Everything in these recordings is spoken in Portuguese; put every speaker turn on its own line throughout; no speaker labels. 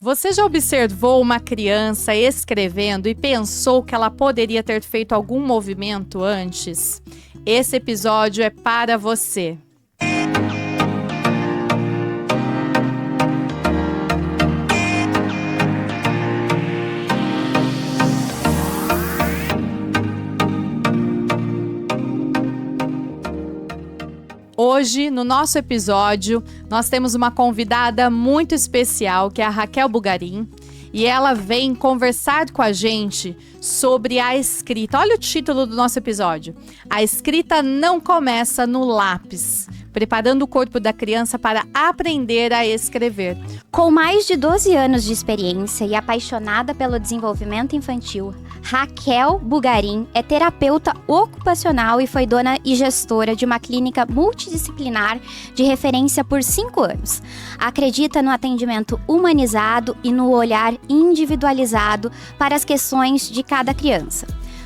Você já observou uma criança escrevendo e pensou que ela poderia ter feito algum movimento antes? Esse episódio é para você. Hoje, no nosso episódio, nós temos uma convidada muito especial, que é a Raquel Bugarin, e ela vem conversar com a gente sobre a escrita. Olha o título do nosso episódio. A escrita não começa no lápis, preparando o corpo da criança para aprender a escrever.
Com mais de 12 anos de experiência e apaixonada pelo desenvolvimento infantil, Raquel Bugarin é terapeuta ocupacional e foi dona e gestora de uma clínica multidisciplinar de referência por 5 anos. Acredita no atendimento humanizado e no olhar individualizado para as questões de cada criança.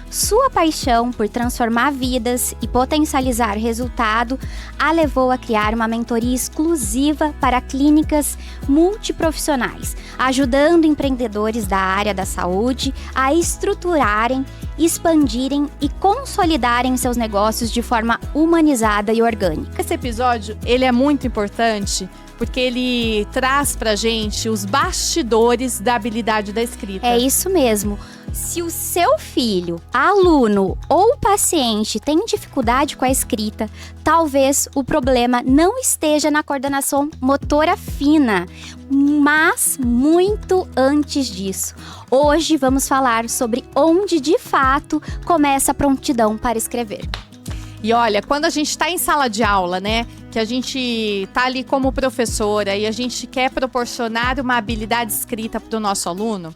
Sua paixão por transformar vidas e potencializar resultado a levou a criar uma mentoria exclusiva para clínicas multiprofissionais, ajudando empreendedores da área da saúde a estruturarem, expandirem e consolidarem seus negócios de forma humanizada e orgânica.
Esse episódio, ele é muito importante porque ele traz pra gente os bastidores da habilidade da escrita.
É isso mesmo. Se o seu filho, aluno ou paciente tem dificuldade com a escrita, talvez o problema não esteja na coordenação motora fina, mas muito antes disso. Hoje vamos falar sobre onde de fato começa a prontidão para escrever.
E olha, quando a gente está em sala de aula, né, que a gente está ali como professora e a gente quer proporcionar uma habilidade escrita para o nosso aluno,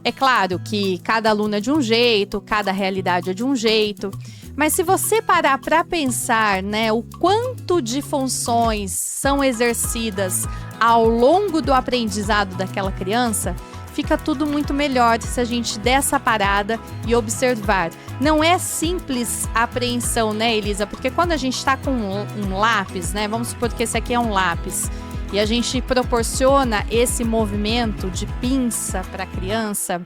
é claro que cada aluno é de um jeito, cada realidade é de um jeito, mas se você parar para pensar, né, o quanto de funções são exercidas ao longo do aprendizado daquela criança, fica tudo muito melhor se a gente der essa parada e observar. Não é simples a apreensão, né, Elisa? Porque quando a gente está com um lápis, né, vamos supor que esse aqui é um lápis, e a gente proporciona esse movimento de pinça para a criança,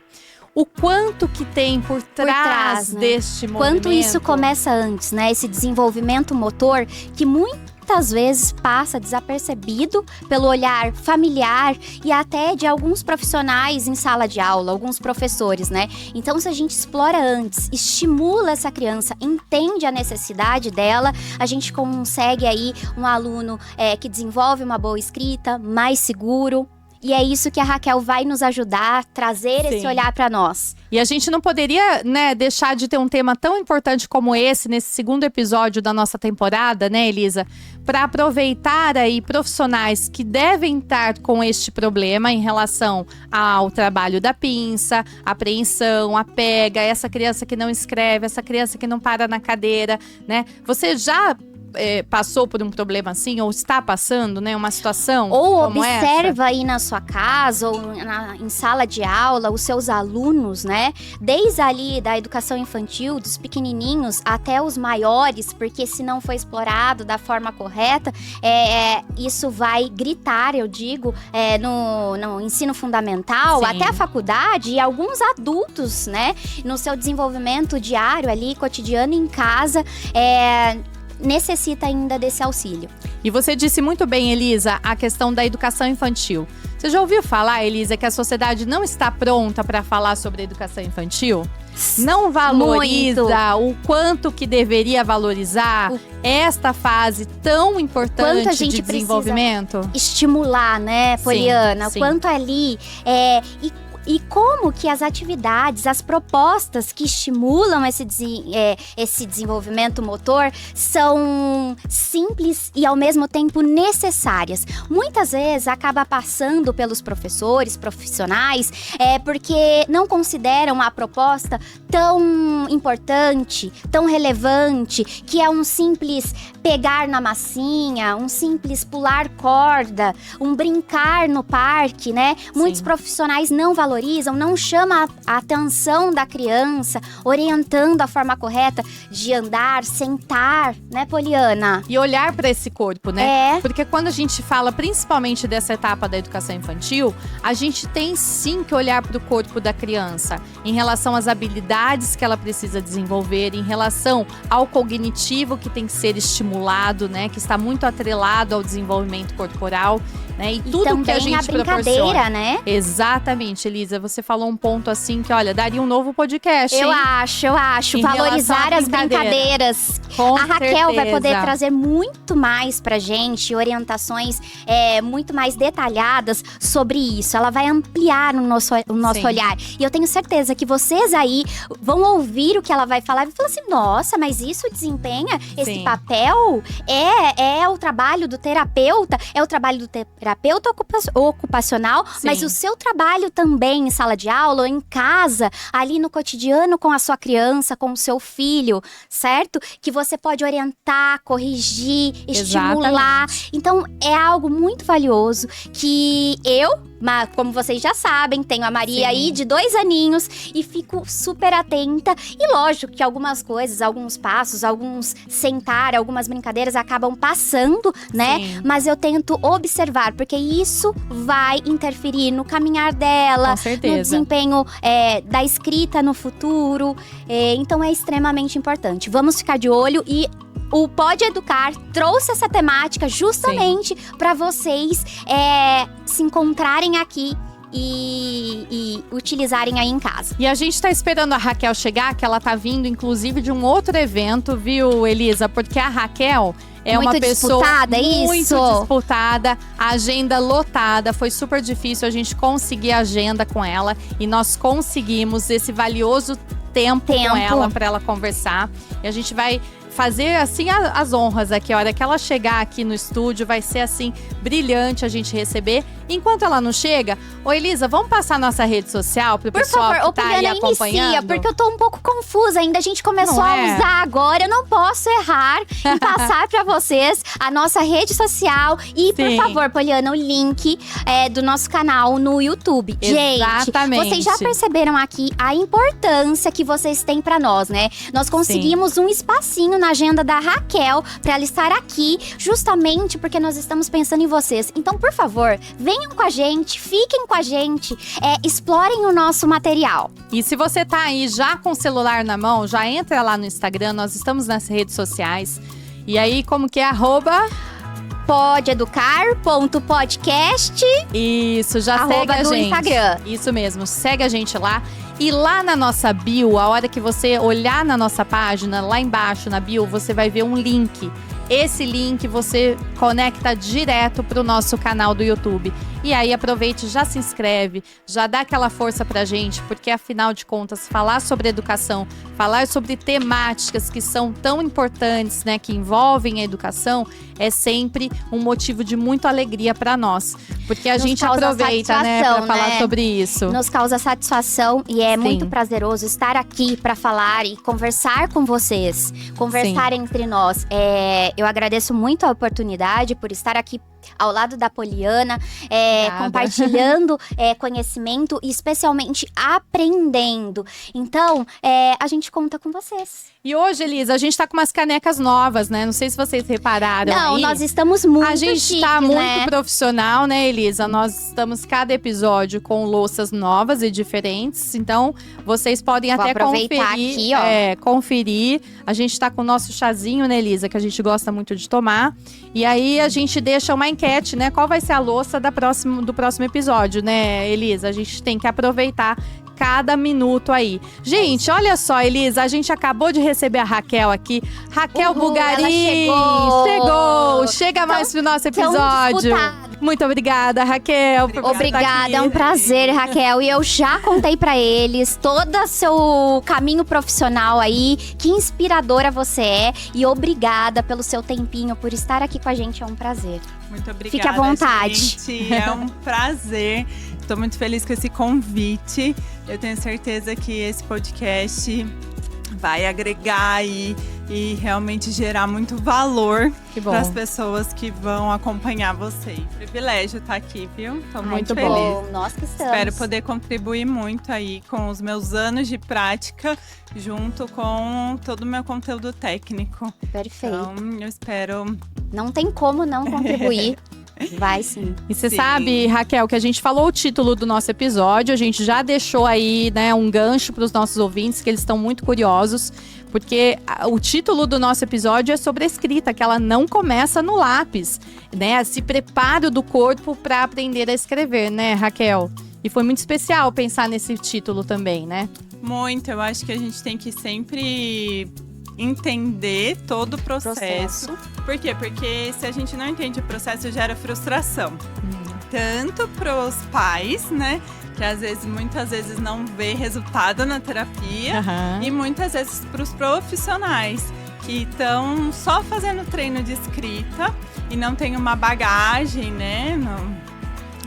o quanto que tem por trás
né?
deste movimento.
Quanto isso começa antes, né? Esse desenvolvimento motor que muitas vezes passa desapercebido pelo olhar familiar e até de alguns profissionais em sala de aula, alguns professores, né? Então, se a gente explora antes, estimula essa criança, entende a necessidade dela, a gente consegue aí um aluno que desenvolve uma boa escrita, mais seguro. E é isso que a Raquel vai nos ajudar a trazer esse olhar para nós.
E a gente não poderia, né, deixar de ter um tema tão importante como esse, nesse segundo episódio da nossa temporada, né, Elisa? Para aproveitar aí profissionais que devem estar com este problema em relação ao trabalho da pinça, apreensão, a pega, essa criança que não escreve, essa criança que não para na cadeira, né? Você já passou por um problema assim, ou está passando, né, uma situação
ou
como
observa
essa?
Aí na sua casa ou em sala de aula os seus alunos, né, desde ali da educação infantil, dos pequenininhos até os maiores, porque se não for explorado da forma correta, isso vai gritar, eu digo, no ensino fundamental,
Sim.
até a faculdade, e alguns adultos, né, no seu desenvolvimento diário ali, cotidiano em casa, necessita ainda desse auxílio.
E você disse muito bem, Elisa, a questão da educação infantil. Você já ouviu falar, Elisa, que a sociedade não está pronta para falar sobre a educação infantil? Não valoriza o quanto que deveria valorizar esta fase tão importante
a gente
de desenvolvimento?
Estimular, né, Poliana?
Sim.
Quanto ali e como que as atividades, as propostas que estimulam esse desenvolvimento motor são simples e ao mesmo tempo necessárias. Muitas vezes acaba passando pelos professores, profissionais, porque não consideram a proposta tão importante, tão relevante, que é um simples pegar na massinha, um simples pular corda, um brincar no parque, né? Muitos profissionais não valorizam valorizam, não chama a atenção da criança, orientando a forma correta de andar, sentar, né, Poliana?
E olhar para esse corpo, né?
É.
Porque quando a gente fala principalmente dessa etapa da educação infantil, a gente tem sim que olhar para o corpo da criança em relação às habilidades que ela precisa desenvolver, em relação ao cognitivo que tem que ser estimulado, né? Que está muito atrelado ao desenvolvimento corporal, né? E tudo
também
que a gente
a brincadeira,
proporciona.
né?
Exatamente, Elisa. Você falou um ponto assim que, olha, daria um novo podcast,
Eu
hein?
acho.
Em
Valorizar
relação à
as brincadeiras.
Com
A Raquel vai poder
certeza.
trazer muito mais pra gente, orientações muito mais detalhadas sobre isso. Ela vai ampliar o nosso
Sim.
olhar. E eu tenho certeza que vocês aí vão ouvir o que ela vai falar e falar assim, nossa, mas isso desempenha esse
Sim.
papel? É o trabalho do terapeuta? É o trabalho do terapeuta ocupacional?
Sim.
Mas o seu trabalho também em sala de aula ou em casa, ali no cotidiano com a sua criança, com o seu filho, certo? Que você pode orientar, corrigir, estimular. Então, é algo muito valioso que como vocês já sabem, tenho a Maria
Sim.
aí de 2 aninhos e fico super atenta. E lógico que algumas coisas, alguns passos, alguns sentar, algumas brincadeiras acabam passando, né?
Sim.
Mas eu tento observar, porque isso vai interferir no caminhar dela,
Com
no
certeza.
desempenho da escrita no futuro. Então é extremamente importante. Vamos ficar de olho e o Pode Educar trouxe essa temática justamente para vocês se encontrarem aqui e utilizarem aí em casa.
E a gente tá esperando a Raquel chegar, que ela tá vindo, inclusive, de um outro evento, viu, Elisa? Porque a Raquel é
Muito
uma pessoa
disputada,
muito
isso?
disputada, a agenda lotada. Foi super difícil a gente conseguir a agenda com ela. E nós conseguimos esse valioso tempo. Com ela, para ela conversar. E a gente vai fazer, assim, as honras aqui. A hora que ela chegar aqui no estúdio, vai ser, assim, brilhante a gente receber. Enquanto ela não chega, ô Elisa, vamos passar nossa rede social pro pessoal que tá aí acompanhando?
Inicia, porque eu tô um pouco confusa ainda. A gente começou
Não
a
é?
usar agora. Eu não posso errar em passar pra vocês a nossa rede social. E, por
Sim.
favor, Poliana, o link do nosso canal no YouTube.
Exatamente.
Gente, vocês já perceberam aqui a importância que vocês têm pra nós, né? Nós conseguimos um espacinho na agenda da Raquel pra ela estar aqui, justamente porque nós estamos pensando em vocês. Então, por favor, venham com a gente, fiquem com a gente, explorem o nosso material.
E se você tá aí já com o celular na mão, já entra lá no Instagram, nós estamos nas redes sociais. E aí, como que é?
Podeeducar.podcast.
Isso, já segue a
no
gente.
Instagram.
Isso mesmo, segue a gente lá. E lá na nossa bio, a hora que você olhar na nossa página, lá embaixo na bio, você vai ver um link. Esse link você conecta direto pro nosso canal do YouTube. E aí aproveite, já se inscreve, já dá aquela força pra gente, porque afinal de contas, falar sobre educação, falar sobre temáticas que são tão importantes, né, que envolvem a educação, é sempre um motivo de muita alegria pra nós. Porque a gente aproveita, né, pra falar sobre isso.
Nos causa satisfação e é
Sim.
muito prazeroso estar aqui pra falar e conversar com vocês, conversar entre nós. Eu agradeço muito a oportunidade por estar aqui ao lado da Poliana, compartilhando conhecimento e especialmente aprendendo. Então, a gente conta com vocês.
E hoje, Elisa, a gente tá com umas canecas novas, né? Não sei se vocês repararam.
Não,
aí.
nós estamos muito
A gente
chiques,
tá muito
né?
profissional, né, Elisa? Nós estamos cada episódio com louças novas e diferentes. Então, vocês podem
Vou
até
aproveitar
conferir.
aqui, ó.
Conferir. A gente tá com o nosso chazinho, né, Elisa? Que a gente gosta muito de tomar. E aí, a gente deixa uma enquete, né? Qual vai ser a louça do próximo episódio, né, Elisa? A gente tem que aproveitar cada minuto aí. Gente, olha só, Elisa, a gente acabou de receber a Raquel aqui. Raquel Bugarin!
ela chegou!
Chega mais pro nosso
tão
episódio.
disputada.
Muito obrigada, Raquel. Por você estar
Obrigada,
aqui.
é um prazer, Raquel. E eu já contei pra eles todo o seu caminho profissional aí, que inspiradora você é. E obrigada pelo seu tempinho, por estar aqui com a gente, é um prazer.
Muito obrigada,
Fique à vontade.
gente. É um prazer. Estou muito feliz com esse convite. Eu tenho certeza que esse podcast vai agregar e e realmente gerar muito valor
Que bom.
para as pessoas que vão acompanhar você. Privilégio estar aqui, viu? Tô muito feliz.
Bom, nós que estamos.
Espero poder contribuir muito aí com os meus anos de prática, junto com todo o meu conteúdo técnico.
Perfeito.
Então, eu espero.
Não tem como não contribuir. Vai sim.
E você
Sim.
sabe, Raquel, que a gente falou o título do nosso episódio, a gente já deixou aí, né, um gancho para os nossos ouvintes, que eles estão muito curiosos, porque o título do nosso episódio é sobre a escrita, que ela não começa no lápis, né? Esse preparo do corpo para aprender a escrever, né, Raquel? E foi muito especial pensar nesse título também, né?
Muito, eu acho que a gente tem que sempre entender todo o processo. Por quê? Porque se a gente não entende o processo, gera frustração. Tanto para os pais, né? Que muitas vezes não vê resultado na terapia.
Aham.
E muitas vezes para os profissionais que estão só fazendo treino de escrita e não tem uma bagagem, né?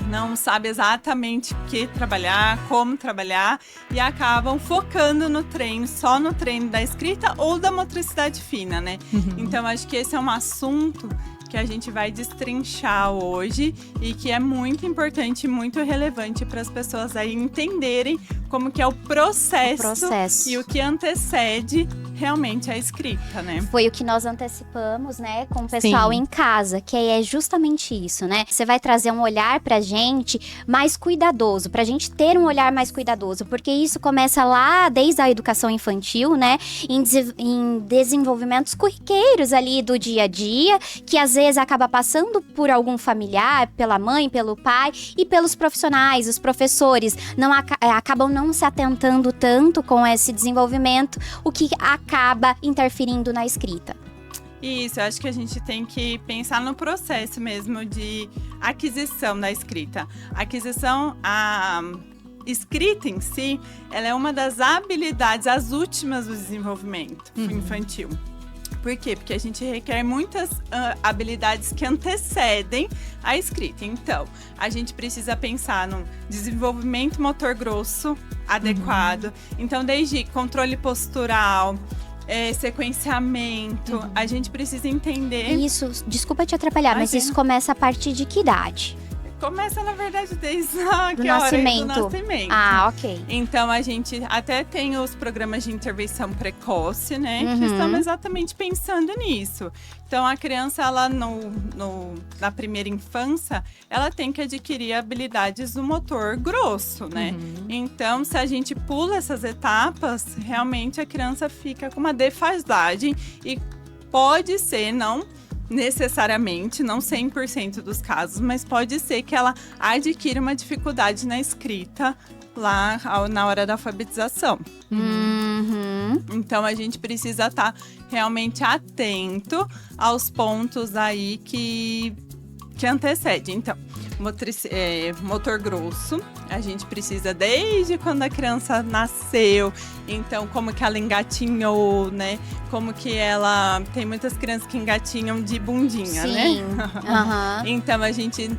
Não sabe exatamente o que trabalhar, como trabalhar e acabam focando no treino, só no treino da escrita ou da motricidade fina, né? Então, acho que esse é um assunto que a gente vai destrinchar hoje e que é muito importante, muito relevante para as pessoas aí entenderem como que é o processo e o que antecede realmente a escrita, né?
Foi o que nós antecipamos, né, com o pessoal
Sim.
em casa, que é justamente isso, né? Você vai trazer um olhar pra gente mais cuidadoso, pra gente ter um olhar mais cuidadoso, porque isso começa lá desde a educação infantil, né, em desenvolvimentos corriqueiros ali do dia a dia, que às vezes acaba passando por algum familiar, pela mãe, pelo pai e pelos profissionais, os professores, acabam não se atentando tanto com esse desenvolvimento, o que acaba interferindo na escrita.
Isso, eu acho que a gente tem que pensar no processo mesmo de aquisição da escrita. A escrita em si, ela é uma das habilidades, as últimas do desenvolvimento infantil. Por quê? Porque a gente requer muitas habilidades que antecedem a escrita. Então, a gente precisa pensar no desenvolvimento motor grosso adequado. Então, desde controle postural, sequenciamento, a gente precisa entender.
Isso, desculpa te atrapalhar, mas isso começa a partir de que idade?
Começa, na verdade, desde
Do
do nascimento.
Ah, ok.
Então, a gente até tem os programas de intervenção precoce, né? Que estão exatamente pensando nisso. Então, a criança, ela na primeira infância, ela tem que adquirir habilidades do motor grosso, né? Então, se a gente pula essas etapas, realmente a criança fica com uma defasagem e pode ser, não necessariamente, não 100% dos casos, mas pode ser que ela adquira uma dificuldade na escrita lá na hora da alfabetização. Então, a gente precisa estar realmente atento aos pontos aí que antecedem. Então, motor grosso, a gente precisa desde quando a criança nasceu. Então, como que ela engatinhou, né? Como que ela... Tem muitas crianças que engatinham de bundinha, né? Então, a gente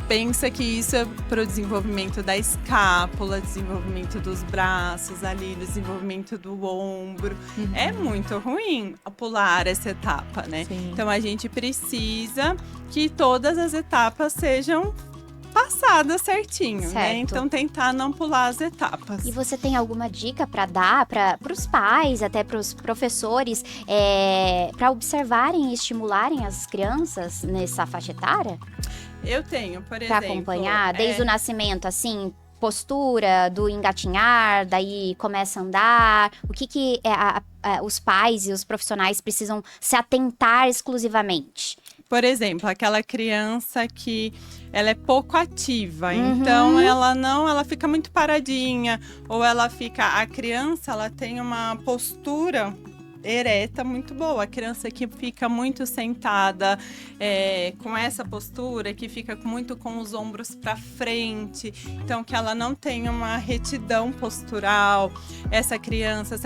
pensa que isso é para o desenvolvimento da escápula, desenvolvimento dos braços ali, desenvolvimento do ombro. É muito ruim pular essa etapa, né?
Sim.
Então, a gente precisa que todas as etapas sejam passadas certinho, né?
Certo.
Então, tentar não pular as etapas.
E você tem alguma dica para dar para os pais, até para os professores, para observarem e estimularem as crianças nessa faixa etária?
Eu tenho, por exemplo...
Para acompanhar, desde o nascimento, assim, postura, do engatinhar, daí começa a andar. O que os pais e os profissionais precisam se atentar exclusivamente?
Por exemplo, aquela criança que ela é pouco ativa, então ela fica muito paradinha, ou a criança, ela tem uma postura ereta muito boa. A criança que fica muito sentada, com essa postura, que fica muito com os ombros para frente, então que ela não tem uma retidão postural. Essa criança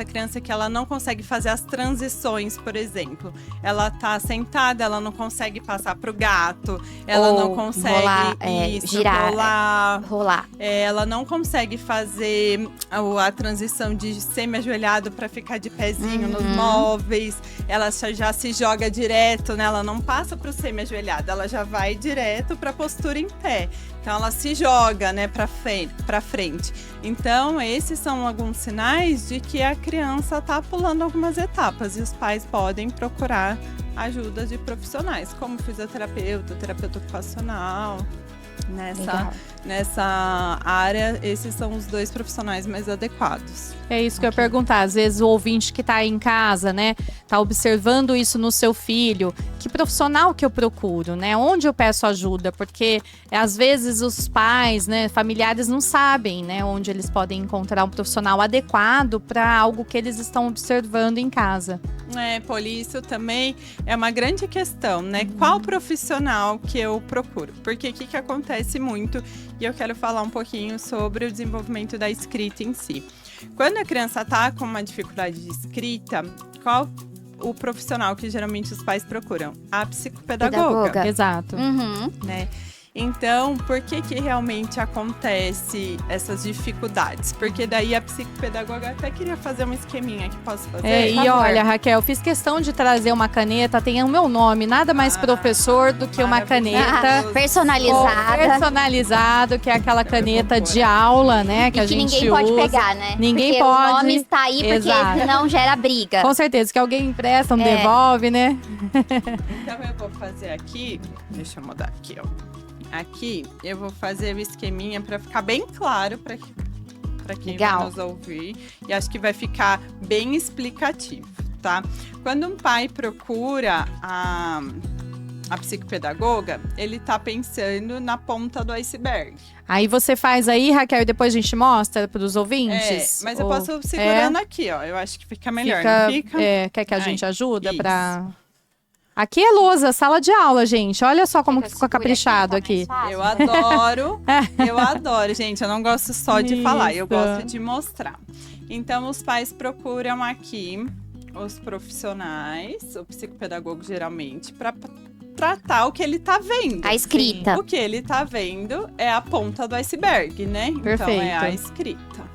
que ela não consegue fazer as transições, por exemplo. Ela tá sentada, ela não consegue passar pro gato, ela não consegue
girar, rolar.
Ela não consegue fazer a transição de semi-ajoelhado para ficar de pezinho nos móveis. móveis, ela já se joga direto, né? Ela não passa para o semi-ajoelhado, ela já vai direto para a postura em pé. Então, ela se joga, né, para frente. Então, esses são alguns sinais de que a criança está pulando algumas etapas e os pais podem procurar ajuda de profissionais, como fisioterapeuta, terapeuta ocupacional. Nessa área, esses são os 2 profissionais mais adequados.
É isso que eu ia perguntar. Às vezes o ouvinte que está aí em casa, né, tá observando isso no seu filho. Que profissional que eu procuro, né? Onde eu peço ajuda? Porque às vezes os pais, né, familiares não sabem, né, onde eles podem encontrar um profissional adequado para algo que eles estão observando em casa.
Por isso também é uma grande questão, né? Qual profissional que eu procuro? Porque o que acontece muito, e eu quero falar um pouquinho sobre o desenvolvimento da escrita em si. Quando a criança está com uma dificuldade de escrita, qual o profissional que geralmente os pais procuram? A psicopedagoga.
Exato.
Né? Então, por que realmente acontece essas dificuldades? Porque daí a psicopedagoga até queria fazer um esqueminha que posso fazer.
E olha, Raquel, fiz questão de trazer uma caneta, tem o meu nome, nada mais professor do que uma caneta personalizado, que é aquela caneta de aula, né, que a gente
ninguém
usa.
Pode pegar, né?
Ninguém
porque
pode.
O nome está aí porque senão gera briga.
Com certeza, que alguém empresta, não devolve, né?
Então eu vou fazer aqui, deixa eu mudar aqui, ó. Aqui eu vou fazer o esqueminha para ficar bem claro para quem vai nos ouvir. E acho que vai ficar bem explicativo, tá? Quando um pai procura a psicopedagoga, ele tá pensando na ponta do iceberg.
Aí você faz aí, Raquel, e depois a gente mostra para os ouvintes?
Mas eu posso segurando aqui, ó. Eu acho que fica melhor, não fica?
Quer que a gente ajuda para... Aqui é lousa, sala de aula, gente. Olha só como que ficou caprichado aqui.
Eu adoro, gente. Eu não gosto só de falar, eu gosto de mostrar. Então, os pais procuram aqui os profissionais, o psicopedagogo geralmente, para tratar o que ele tá vendo.
A escrita.
Sim. O que ele tá vendo é a ponta do iceberg, né?
Perfeito.
Então, é a escrita.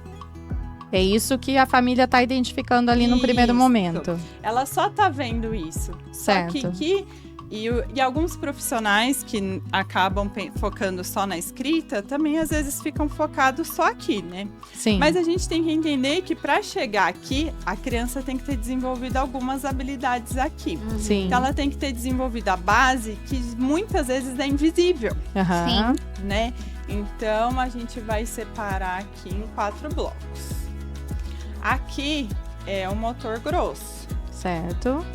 É isso que a família tá identificando ali no primeiro momento.
Ela só tá vendo isso.
Certo.
Só que e alguns profissionais que acabam focando só na escrita, também às vezes ficam focados só aqui, né?
Sim.
Mas a gente tem que entender que para chegar aqui, a criança tem que ter desenvolvido algumas habilidades aqui.
Sim.
Então ela tem que ter desenvolvido a base, que muitas vezes é invisível.
Sim.
Né? Então a gente vai separar aqui em 4 blocos. Aqui é o motor grosso.
Certo.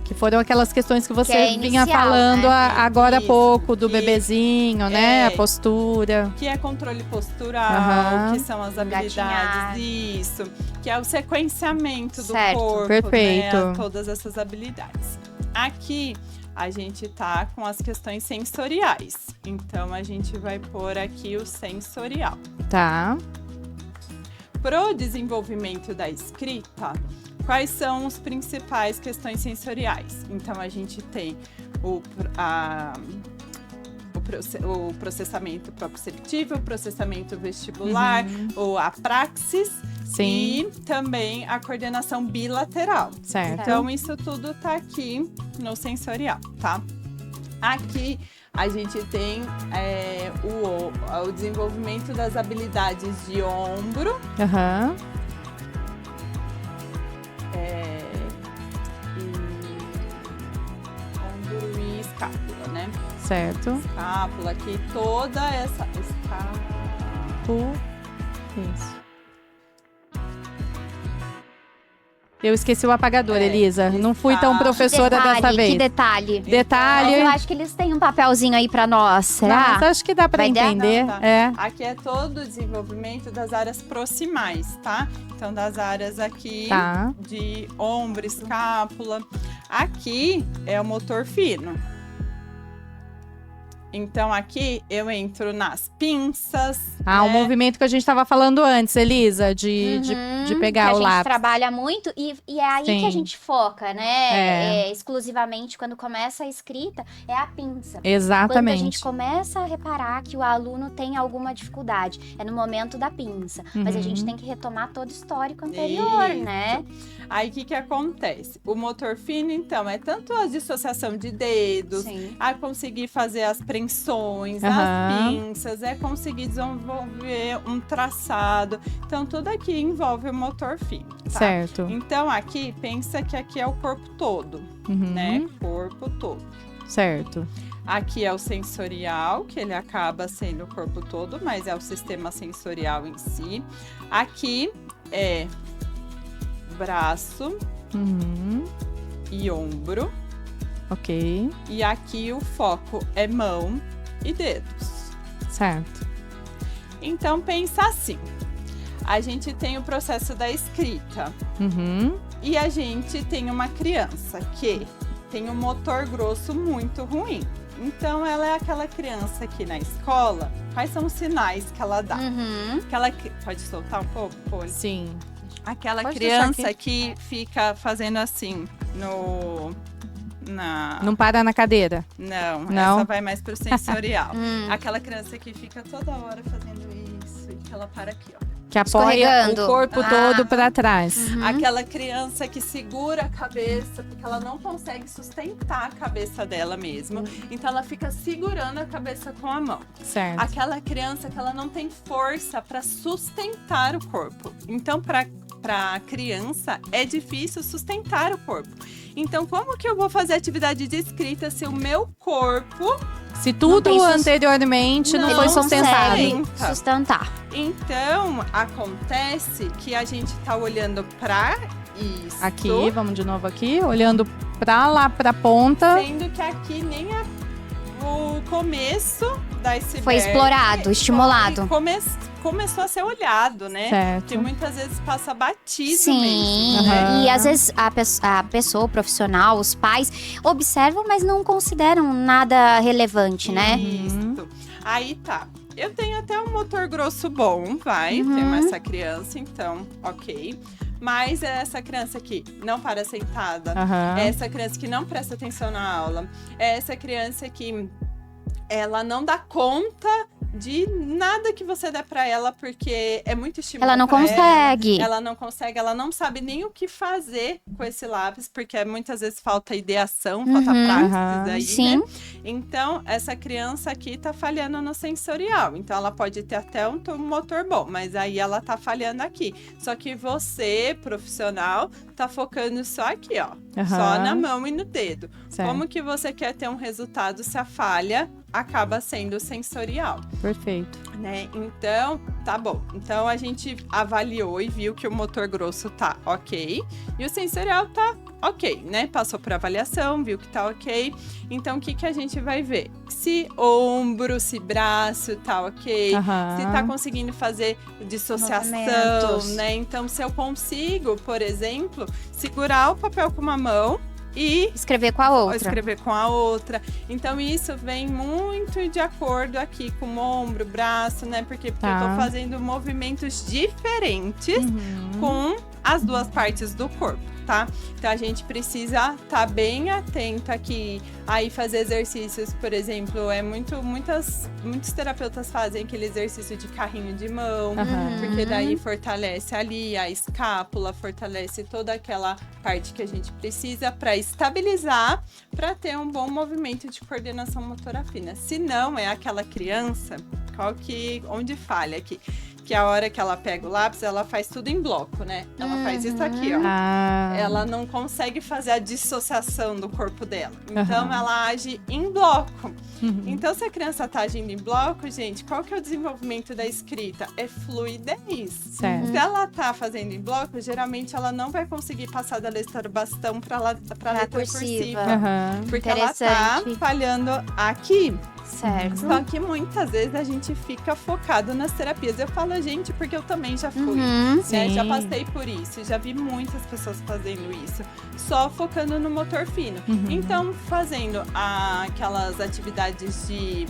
Que foram aquelas questões que você vinha
inicial,
falando
né?
agora há pouco, do bebezinho, né? A postura.
Que é controle postural, que são as habilidades,
Engatinhar.
isso. Que é o sequenciamento do corpo,
perfeito.
né? Todas essas habilidades. Aqui, a gente tá com as questões sensoriais. Então, a gente vai pôr aqui o sensorial.
Tá.
Pro desenvolvimento da escrita, quais são as principais questões sensoriais? Então, a gente tem o processamento proprioceptivo, o processamento vestibular, ou a praxis.
Sim.
E também a coordenação bilateral.
Certo.
Então, isso tudo tá aqui no sensorial, tá? Aqui a gente tem o desenvolvimento das habilidades de ombro.
Aham.
Ombro e escápula, né?
Certo.
Escápula aqui, toda essa escápula.
Isso. Eu esqueci o apagador, Elisa. Não fui tão professora dessa vez.
Que detalhe.
Detalhe.
Eu acho que eles têm um papelzinho aí pra nós, será?
Mas acho que dá pra entender.
Não, tá. Aqui é todo o desenvolvimento das áreas proximais, tá? Então, das áreas aqui de ombro, escápula. Aqui é o motor fino. Então, aqui eu entro nas pinças.
O
né?
movimento que a gente estava falando antes, Elisa, de pegar o
que a gente
lápis.
trabalha muito e é aí
Sim.
que a gente foca, né? Exclusivamente quando começa a escrita, é a pinça. Quando a
Exatamente.
gente começa a reparar que o aluno tem alguma dificuldade, é no momento da pinça. Mas a gente tem que retomar todo o histórico anterior,
Isso.
né?
Aí, o que acontece? O motor fino, então, é tanto a dissociação de dedos,
Sim.
a conseguir fazer as prensões,
Aham.
as pinças, é conseguir desenvolver um traçado. Então, tudo aqui envolve o motor fino, tá?
Certo.
Então, aqui, pensa que aqui é o corpo todo, né? Corpo todo.
Certo.
Aqui é o sensorial, que ele acaba sendo o corpo todo, mas é o sistema sensorial em si. Aqui é braço e ombro.
Ok.
E aqui o foco é mão e dedos.
Certo.
Então, pensa assim. A gente tem o processo da escrita. E a gente tem uma criança que tem um motor grosso muito ruim. Então, ela é aquela criança que na escola, quais são os sinais que ela dá? Pode soltar um pouco, Poli?
Sim.
Aquela
Pode deixar
criança que fica fazendo assim
Não para na cadeira.
Não,
Não?
essa vai mais pro sensorial. Aquela criança que fica toda hora fazendo isso e que ela para aqui, ó.
Que apoia
Escorregando.
o corpo todo para trás.
Aquela criança que segura a cabeça, porque ela não consegue sustentar a cabeça dela mesmo. Então ela fica segurando a cabeça com a mão.
Certo.
Aquela criança que ela não tem força para sustentar o corpo. Então, para a criança, é difícil sustentar o corpo. Então, como que eu vou fazer atividade de escrita se o meu corpo...
Se tudo
Não tem
anteriormente não
Não
foi sustentado.
consegue.
Sustentar.
Então, acontece que a gente tá olhando para isso.
Aqui, vamos de novo aqui, olhando pra lá, pra ponta.
Sendo que aqui nem o começo da iceberg
Foi explorado, estimulado.
Começou a ser olhado, né?
Certo.
Que muitas vezes passa batido
Sim,
mesmo, né?
Aham.
e às vezes a pessoa, o profissional, os pais, observam, mas não consideram nada relevante, né?
Isso. Aí tá. Eu tenho até um motor grosso bom, vai. Tenho essa criança, então, ok. Mas é essa criança que não para sentada.
Aham.
É essa criança que não presta atenção na aula. É essa criança que ela não dá conta de nada que você der pra ela, porque é muito estímulo.
Ela não
pra
consegue.
Ela não consegue, ela não sabe nem o que fazer com esse lápis, porque muitas vezes falta ideação, falta praxis aí,
Sim.
né? Então, essa criança aqui tá falhando no sensorial. Então, ela pode ter até um motor bom, mas aí ela tá falhando aqui. Só que você, profissional, tá focando só aqui, ó. Só na mão e no dedo.
Certo.
Como que você quer ter um resultado se a falha acaba sendo sensorial,
Perfeito.
né? Então, tá bom. Então, a gente avaliou e viu que o motor grosso tá ok. E o sensorial tá ok, né? Passou por avaliação, viu que tá ok. Então, o que que a gente vai ver? Se ombro, se braço tá ok.
Aham.
Se tá conseguindo fazer dissociação,
Movimentos.
né? Então, se eu consigo, por exemplo, segurar o papel com uma mão e
Escrever com a outra.
escrever com a outra. Então, isso vem muito de acordo aqui com o ombro, braço, né? Porque eu
Tá.
tô fazendo movimentos diferentes com as duas partes do corpo, tá? Então, a gente precisa estar bem atento aqui. Aí, fazer exercícios, por exemplo, muitos terapeutas fazem aquele exercício de carrinho de mão,
Aham.
porque daí fortalece ali a escápula, fortalece toda aquela parte que a gente precisa para estabilizar, para ter um bom movimento de coordenação motora fina. Se não, é aquela criança, onde falha aqui? Que a hora que ela pega o lápis, ela faz tudo em bloco, né? Ela faz isso aqui, ó. Ela não consegue fazer a dissociação do corpo dela. Então,
Aham.
ela age em bloco. Então, se a criança tá agindo em bloco, gente, qual que é o desenvolvimento da escrita? É fluidez.
Certo.
Se ela tá fazendo em bloco, geralmente ela não vai conseguir passar da letra bastão pra letra cursiva.
Aham.
Porque ela tá
Interessante.
falhando aqui.
Certo.
Só que muitas vezes a gente fica focado nas terapias. Eu falo, gente, porque eu também já fui,
Uhum.
né?
Sim.
Já passei por isso, já vi muitas pessoas fazendo isso, só focando no motor fino.
Uhum.
Então, fazendo aquelas atividades de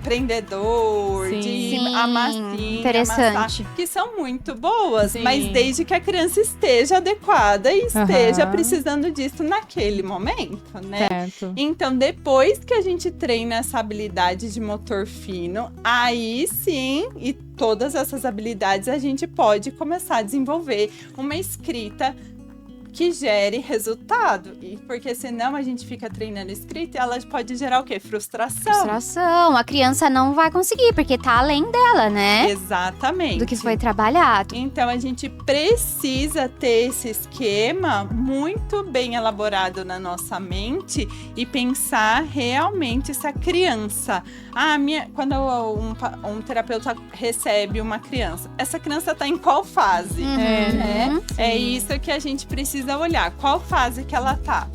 prendedor,
Sim.
de
Sim,
amassinha,
interessante.
amassar, que são muito boas,
Sim.
mas desde que a criança esteja adequada e esteja
Aham.
precisando disso naquele momento, né?
Certo.
Então, depois que a gente treina essa habilidade de motor fino, aí sim, e todas essas habilidades, a gente pode começar a desenvolver uma escrita que gere resultado. E porque senão a gente fica treinando escrita e ela pode gerar o quê? Frustração.
Frustração. A criança não vai conseguir, porque tá além dela, né?
Exatamente.
Do que foi trabalhado.
Então, a gente precisa ter esse esquema muito bem elaborado na nossa mente e pensar realmente se a criança... quando um terapeuta recebe uma criança, essa criança está em qual fase?
Uhum.
É isso que a gente precisa olhar. Qual fase que ela tá?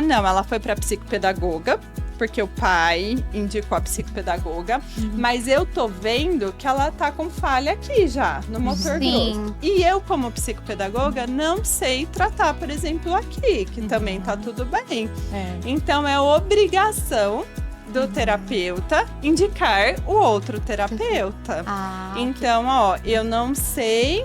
Não, ela foi para psicopedagoga, porque o pai indicou a psicopedagoga, mas eu tô vendo que ela tá com falha aqui já, no motor
Sim.
grosso. E eu, como psicopedagoga, não sei tratar, por exemplo, aqui, que também tá tudo bem.
É.
Então, é obrigação do terapeuta indicar o outro terapeuta. Então, eu não sei,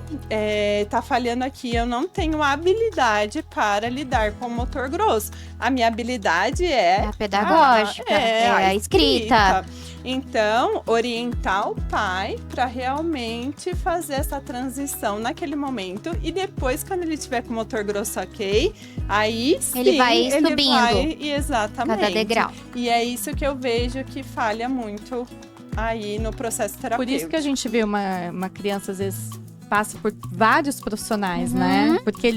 tá falhando aqui, eu não tenho habilidade para lidar com o motor grosso. A minha habilidade
É a pedagógica, é a escrita.
Então, orientar o pai para realmente fazer essa transição naquele momento e depois, quando ele tiver com o motor grosso ok, aí sim,
Ele vai subindo.
Exatamente.
Cada degrau.
E é isso que eu vejo que falha muito aí no processo
Por
terapêutico.
isso que a gente vê uma criança, às vezes, passa por vários profissionais,
Uhum.
né? Porque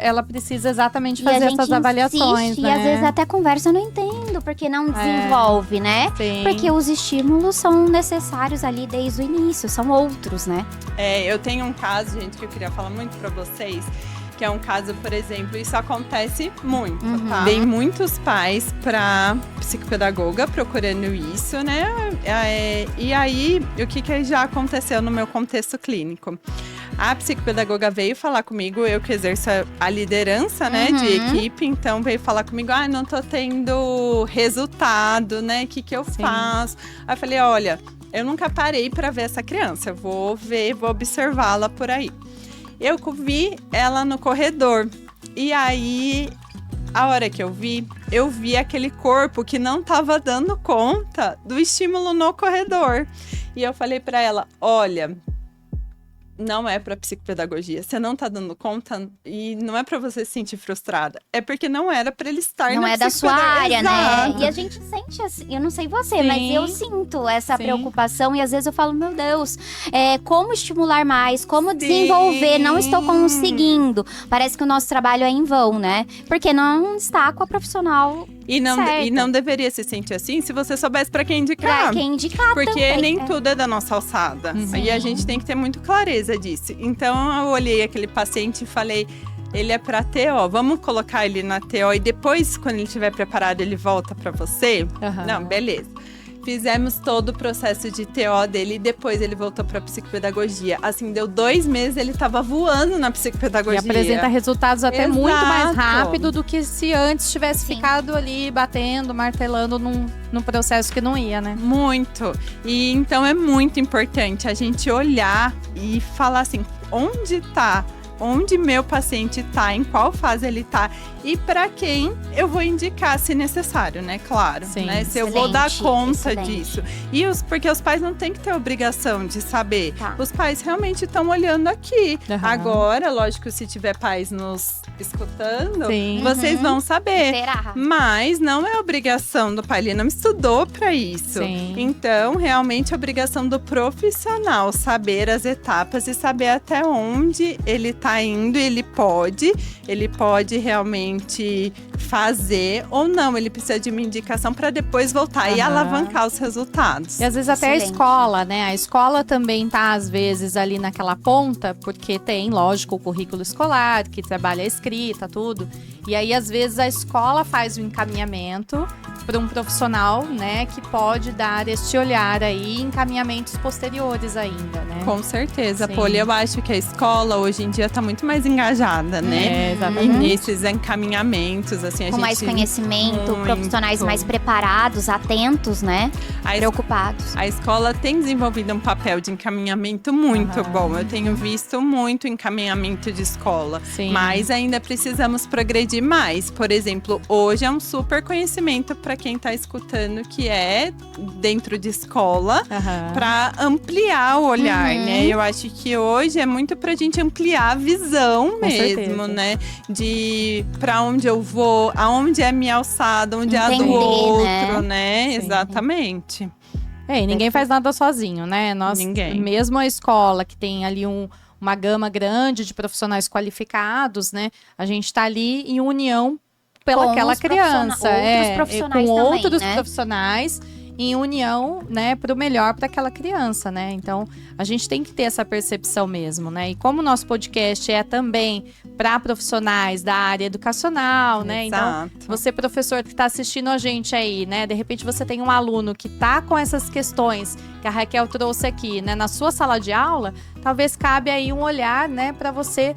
ela precisa exatamente
E a
fazer
gente
essas avaliações,
insiste,
né?
E às vezes até conversa, eu não entendo, porque não desenvolve, né?
Sim.
Porque os estímulos são necessários ali desde o início, são outros, né?
Eu tenho um caso, gente, que eu queria falar muito para vocês, que é um caso, por exemplo, isso acontece muito, tá? Vem muitos pais pra psicopedagoga procurando isso, né? E aí, o que já aconteceu no meu contexto clínico? A psicopedagoga veio falar comigo, eu que exerço a liderança, né, de equipe, então veio falar comigo, não tô tendo resultado, né, o que eu faço? Aí eu falei, olha, eu nunca parei pra ver essa criança, eu vou observá-la por aí. Eu vi ela no corredor. E aí, a hora que eu vi aquele corpo que não estava dando conta do estímulo no corredor. E eu falei para ela, olha, não é para psicopedagogia. Você não tá dando conta e não é para você se sentir frustrada. É porque não era para ele estar
Não
na
é da sua área,
Exato.
né? E a gente sente assim, eu não sei você,
Sim.
mas eu sinto essa
Sim.
preocupação e às vezes eu falo, meu Deus, como estimular mais, como desenvolver, não estou conseguindo. Parece que o nosso trabalho é em vão, né? Porque não está com a profissional
E não
certa.
deveria se sentir assim se você soubesse para quem indicar.
Pra quem indicar
Porque
também.
nem tudo é da nossa alçada.
Uhum.
E a gente tem que ter muito clareza disso. Então, eu olhei aquele paciente e falei, ele é para TO, vamos colocar ele na TO e depois, quando ele estiver preparado, ele volta para você?
Aham.
Não, beleza. Fizemos todo o processo de TO dele e depois ele voltou para psicopedagogia. Assim, deu 2 meses, ele tava voando na
E
psicopedagogia.
apresenta resultados até
Exato.
muito mais rápido do que se antes tivesse
Sim.
ficado ali batendo, martelando num processo que não ia, né?
Muito. E então é muito importante a gente olhar e falar assim, onde meu paciente tá, em qual fase ele tá e para quem eu vou indicar se necessário, né? Claro,
Sim.
né? Se eu vou dar
Excelente,
conta
excelente.
disso. Porque os pais não têm que ter obrigação de saber.
Tá.
Os pais realmente estão olhando aqui.
Aham.
Agora, lógico, se tiver pais nos escutando,
Sim.
vocês vão saber.
Será?
Mas não é obrigação do pai, ele não estudou para isso.
Sim.
Então, realmente é obrigação do profissional saber as etapas e saber até onde ele está indo e ele pode realmente fazer ou não. Ele precisa de uma indicação para depois voltar e
Aham.
alavancar os resultados.
E às vezes até a
Excelente.
escola, né? A escola também tá, às vezes, ali naquela ponta, porque tem, lógico, o currículo escolar, que trabalha a escrita, tudo. E aí, às vezes, a escola faz o encaminhamento para um profissional, né, que pode dar este olhar aí, encaminhamentos posteriores ainda, né?
Com certeza,
Sim.
Poli. Eu acho que a escola hoje em dia está muito mais engajada, né?
Exatamente.
E nesses encaminhamentos, assim,
Com mais conhecimento,
muito.
profissionais mais preparados, atentos, né?
A es-
Preocupados.
A escola tem desenvolvido um papel de encaminhamento muito bom. Eu tenho visto muito encaminhamento de escola.
Sim.
Mas ainda precisamos progredir mais. Por exemplo, hoje é um super conhecimento para quem está escutando que é dentro de escola.
Aham.
Para ampliar o olhar,
Uhum.
né? Eu acho que hoje é muito pra gente ampliar a visão mesmo,
certeza.
né? De pra onde eu vou, aonde é a minha alçada, onde é a do
Entender,
outro, né?
Sim.
Exatamente.
E ninguém faz nada sozinho, né?
Ninguém.
Mesmo a escola, que tem ali uma gama grande de profissionais qualificados, né? A gente está ali em união
Com
pelaquela
os profissionais-
criança.
outros profissionais
com
também,
outros
né?
profissionais em união, né, para o melhor para aquela criança, né? Então, a gente tem que ter essa percepção mesmo, né? E como o nosso podcast é também para profissionais da área educacional, né? Então,
Exato.
você, professor, que está assistindo a gente aí, né? De repente você tem um aluno que tá com essas questões que a Raquel trouxe aqui, né? Na sua sala de aula, talvez cabe aí um olhar, né? Para você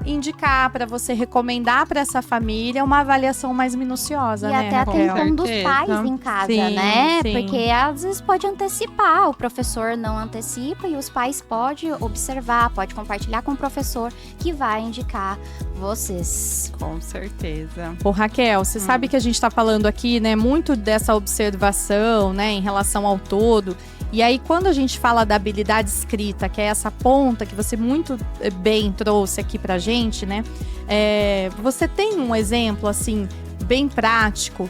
indicar, para você recomendar para essa família uma avaliação mais minuciosa,
E
né,
até a
Raquel?
atenção dos
Certeza.
pais em casa,
Sim,
né?
sim.
Porque às vezes pode antecipar, o professor não antecipa e os pais podem observar, pode compartilhar com o professor que vai indicar vocês.
Com certeza.
Ô, Raquel, você sabe que a gente está falando aqui, né, muito dessa observação, né, em relação ao todo. E aí, quando a gente fala da habilidade escrita, que é essa ponta que você muito bem trouxe aqui pra gente, né? Você tem um exemplo, assim, bem prático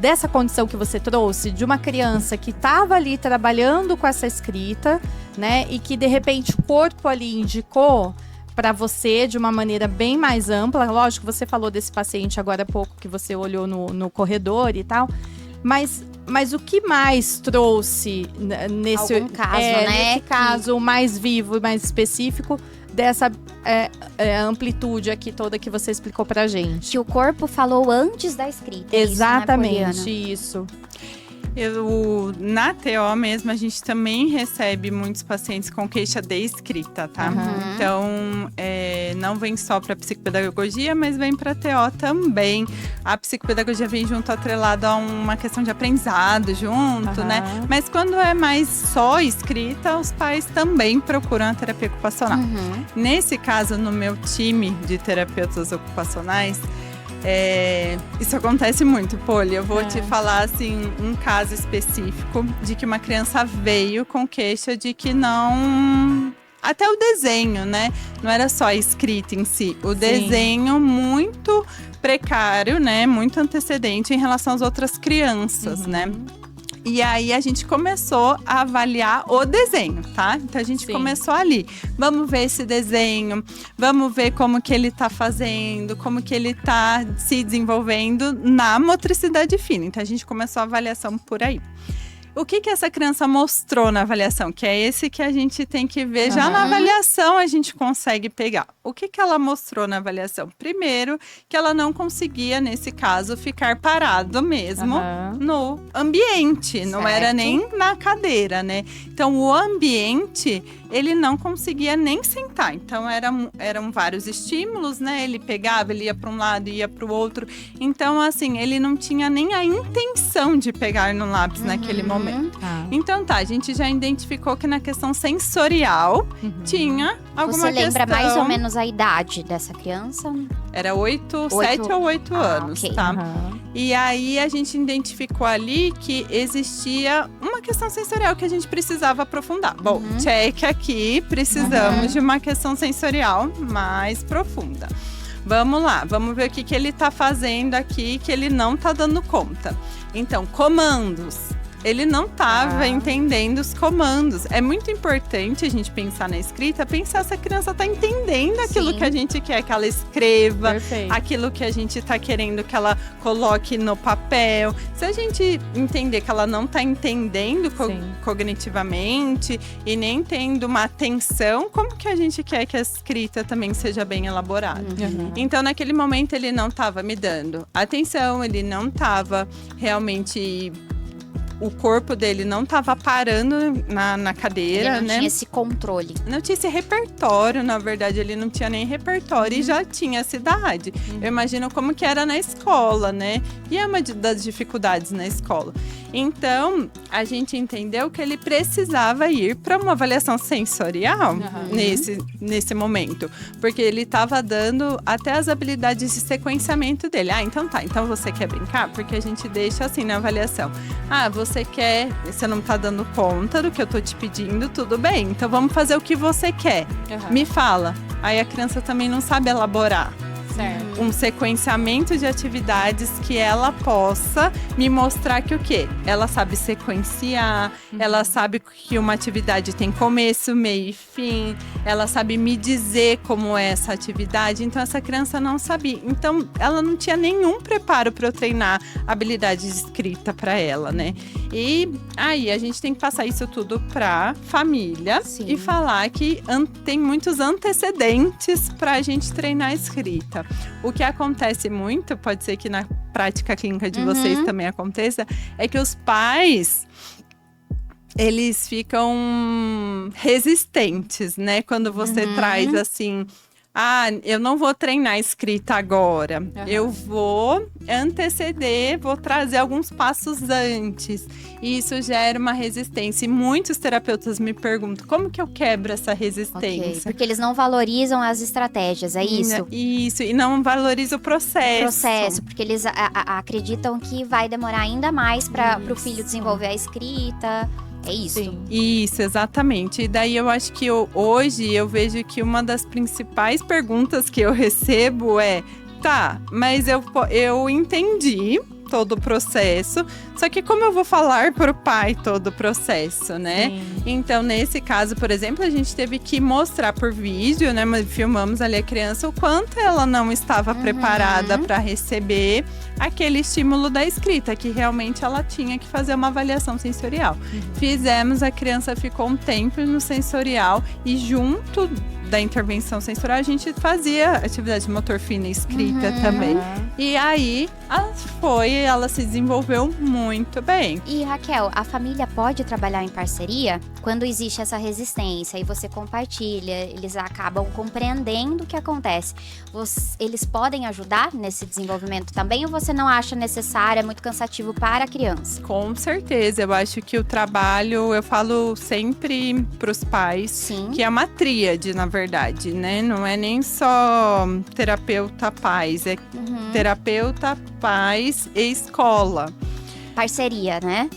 dessa condição que você trouxe, de uma criança que estava ali trabalhando com essa escrita, né? E que, de repente, o corpo ali indicou para você de uma maneira bem mais ampla. Lógico, você falou desse paciente agora há pouco, que você olhou no corredor e tal. Mas o que mais trouxe nesse
Algum caso, né,
nesse
que-
caso mais vivo e mais específico dessa amplitude aqui toda que você explicou pra gente?
Que o corpo falou antes da escrita.
Exatamente,
Isso, né, Poliana?
isso.
Na TO mesmo, a gente também recebe muitos pacientes com queixa de escrita, tá?
Uhum.
Então, não vem só para psicopedagogia, mas vem para TO também. A psicopedagogia vem junto atrelado a uma questão de aprendizado junto,
Aham.
né? Mas quando é mais só escrita, os pais também procuram a terapia ocupacional.
Uhum.
Nesse caso, no meu time de terapeutas ocupacionais, isso acontece muito, Poli. Eu vou te falar, assim, um caso específico de que uma criança veio com queixa de que não... Até o desenho, né? Não era só a escrita em si. O desenho muito precário, né? Muito antecedente em relação às outras crianças, né? E aí a gente começou a avaliar o desenho, tá? Então a gente
Sim.
começou ali. Vamos ver esse desenho, vamos ver como que ele tá fazendo, como que ele tá se desenvolvendo na motricidade fina. Então a gente começou a avaliação por aí. O que essa criança mostrou na avaliação? Que é esse que a gente tem que ver. Já na avaliação a gente consegue pegar. O que ela mostrou na avaliação? Primeiro, que ela não conseguia, nesse caso, ficar parado mesmo
Aham.
no ambiente. Não
Certo.
era nem na cadeira, né? Então, o ambiente, ele não conseguia nem sentar. Então, eram vários estímulos, né? Ele pegava, ele ia para um lado, ia para o outro. Então, assim, ele não tinha nem a intenção de pegar no lápis naquele momento.
Tá.
Então tá, a gente já identificou que na questão sensorial tinha alguma
Você lembra
questão.
mais ou menos a idade dessa criança?
Era 7 ou 8
Ah,
anos,
ok.
tá?
Aham.
E aí a gente identificou ali que existia uma questão sensorial que a gente precisava aprofundar. Bom, check aqui, precisamos de uma questão sensorial mais profunda. Vamos lá, vamos ver o que ele tá fazendo aqui que ele não tá dando conta. Então, comandos. ele não estava entendendo os comandos. É muito importante a gente pensar na escrita, pensar se a criança está entendendo aquilo que a gente quer que ela escreva, aquilo que a gente está querendo que ela coloque no papel. Se a gente entender que ela não está entendendo cognitivamente e nem tendo uma atenção, como que a gente quer que a escrita também seja bem elaborada? Então, naquele momento, ele não estava me dando atenção, ele não estava realmente… O corpo dele não estava parando na cadeira,
ele não tinha esse controle.
Não tinha esse repertório, na verdade, ele não tinha nem repertório e já tinha essa idade. Eu imagino como que era na escola, né? E é uma das dificuldades na escola. Então, a gente entendeu que ele precisava ir para uma avaliação sensorial nesse momento. Porque ele estava dando até as habilidades de sequenciamento dele. Então tá, então você quer brincar? Porque a gente deixa assim na avaliação. Você não tá dando conta do que eu tô te pedindo, tudo bem. Então vamos fazer o que você quer. Me fala. Aí a criança também não sabe elaborar. Um sequenciamento de atividades que ela possa me mostrar que o quê? Ela sabe sequenciar, ela sabe que uma atividade tem começo, meio e fim, ela sabe me dizer como é essa atividade. Então, essa criança não sabia. Então, ela não tinha nenhum preparo para eu treinar habilidade de escrita para ela, né? E aí, a gente tem que passar isso tudo para família e falar que tem muitos antecedentes para a gente treinar a escrita. O que acontece muito, pode ser que na prática clínica de vocês também aconteça, é que os pais, eles ficam resistentes, né? Quando você traz assim… eu não vou treinar escrita agora. Eu vou anteceder, vou trazer alguns passos antes. E isso gera uma resistência. E muitos terapeutas me perguntam, como que eu quebro essa resistência?
Porque eles não valorizam as estratégias, é isso?
Isso, e não valorizam o processo.
Porque eles acreditam que vai demorar ainda mais para o filho desenvolver a escrita. É isso?
Isso, exatamente. E daí eu acho que hoje eu vejo que uma das principais perguntas que eu recebo é: mas eu entendi todo o processo, só que como eu vou falar para o pai todo o processo, né? Então, nesse caso, por exemplo, a gente teve que mostrar por vídeo, né? Filmamos ali a criança o quanto ela não estava preparada para receber aquele estímulo da escrita, que realmente ela tinha que fazer uma avaliação sensorial. Fizemos, a criança ficou um tempo no sensorial e junto da intervenção sensorial, a gente fazia atividade motor fina e escrita também. E aí, ela se desenvolveu muito bem.
E Raquel, a família pode trabalhar em parceria quando existe essa resistência e você compartilha, eles acabam compreendendo o que acontece. Eles podem ajudar nesse desenvolvimento também ou você não acha necessário, é muito cansativo para a criança?
Com certeza, eu acho que o trabalho, eu falo sempre para os pais, que é uma tríade, na verdade, né? Não é nem só terapeuta pais, é terapeuta, pais e escola.
Parceria, né?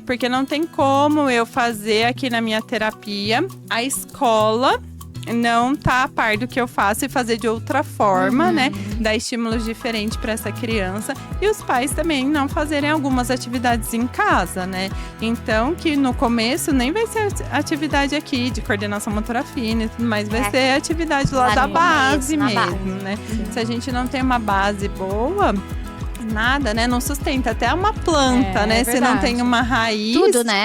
Porque não tem como eu fazer aqui na minha terapia a escola não tá a par do que eu faço e fazer de outra forma, né? Dar estímulos diferentes para essa criança. E os pais também não fazerem algumas atividades em casa, né? Então, que no começo nem vai ser atividade aqui de coordenação motora fina e tudo mais. Vai ser atividade lá da base mesmo, né? Se a gente não tem uma base boa… nada, né? Não sustenta até uma planta, né? Se não tem uma raiz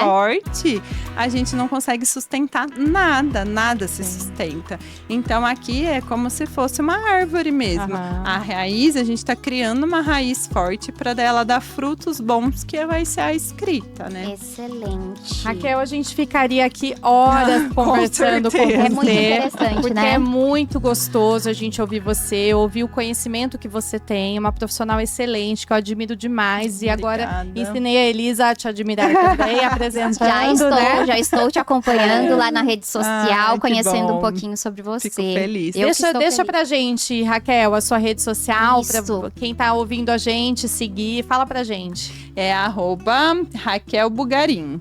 forte, a gente não consegue sustentar nada se sustenta. Então aqui é como se fosse uma árvore mesmo. A raiz, a gente tá criando uma raiz forte para ela dar frutos bons, que vai ser a escrita, né?
Excelente.
Raquel, a gente ficaria aqui horas conversando com você.
É muito interessante,
porque
né?
É muito gostoso a gente ouvir você, ouvir o conhecimento que você tem, uma profissional excelente, que eu admiro demais. E agora ensinei a Elisa a te admirar também, apresentando,
já estou te acompanhando lá na rede social, conhecendo um pouquinho sobre você.
Fico feliz.
Deixa pra gente, Raquel, a sua rede social, pra quem tá ouvindo a gente seguir. Fala pra gente.
É @Raquel Bugarin.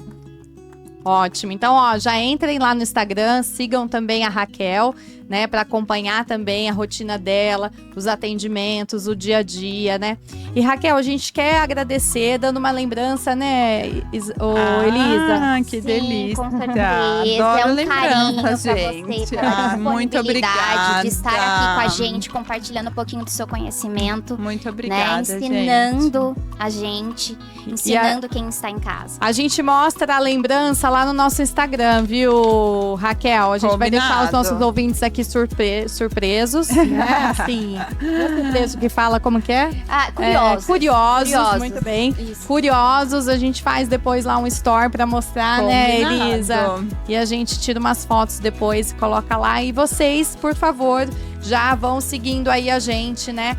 Ótimo. Então, ó, já entrem lá no Instagram, sigam também a Raquel, né, para acompanhar também a rotina dela, os atendimentos, o dia a dia, né? E Raquel, a gente quer agradecer, dando uma lembrança, né, Elisa?
Que
Sim,
delícia.
com certeza.
Adoro
É um
lembrança,
carinho pra
gente.
você, pela
Muito
disponibilidade
obrigada.
de estar aqui com a gente, compartilhando um pouquinho do seu conhecimento,
Muito
né?
obrigada,
Ensinando a gente, ensinando quem está em casa.
A gente mostra a lembrança lá no nosso Instagram, viu, Raquel? A gente vai deixar os nossos ouvintes aqui surpresos, né? Assim, surpreso que fala como que é?
Curiosos.
Curiosos, muito bem.
Isso.
Curiosos, a gente faz depois lá um story pra mostrar, né, Elisa? E a gente tira umas fotos depois e coloca lá. E vocês, por favor, já vão seguindo aí a gente, né?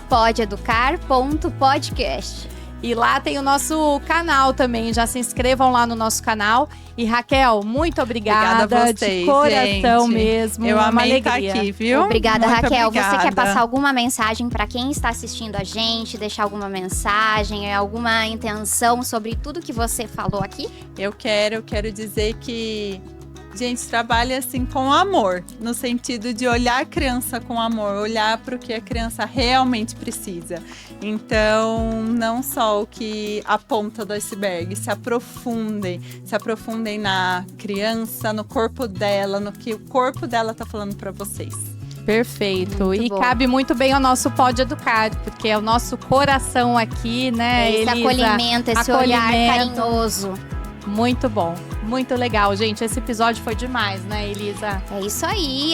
Podeeducar.podcast.
E lá tem o nosso canal também. Já se inscrevam lá no nosso canal. E Raquel, muito obrigada
a vocês,
de coração
gente.
mesmo.
Eu
uma
amei estar
alegria.
aqui, viu?
Obrigada,
Muito
Raquel.
obrigada.
Você quer passar alguma mensagem para quem está assistindo a gente? Deixar alguma mensagem, alguma intenção sobre tudo que você falou aqui?
Eu quero dizer que gente trabalha assim com amor, no sentido de olhar a criança com amor, olhar para o que a criança realmente precisa. Então, não só o que a ponta do iceberg, se aprofundem na criança, no corpo dela, no que o corpo dela tá falando para vocês.
Perfeito.
Muito
e
bom.
cabe muito bem ao nosso Pode Educar, porque é o nosso coração aqui, né,
Esse
Elisa?
acolhimento, esse olhar
Acolhimento.
carinhoso.
Muito bom, muito legal, gente. Esse episódio foi demais, né, Elisa?
É isso aí,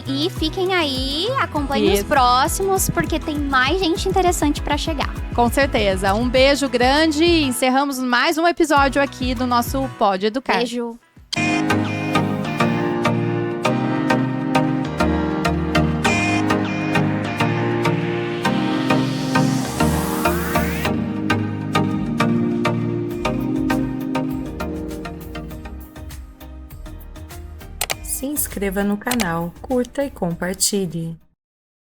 e fiquem aí, acompanhem
Isso.
os próximos, porque tem mais gente interessante para chegar.
Com certeza. Um beijo grande e encerramos mais um episódio aqui do nosso Pode Educar.
Beijo.
Se inscreva no canal, curta e compartilhe.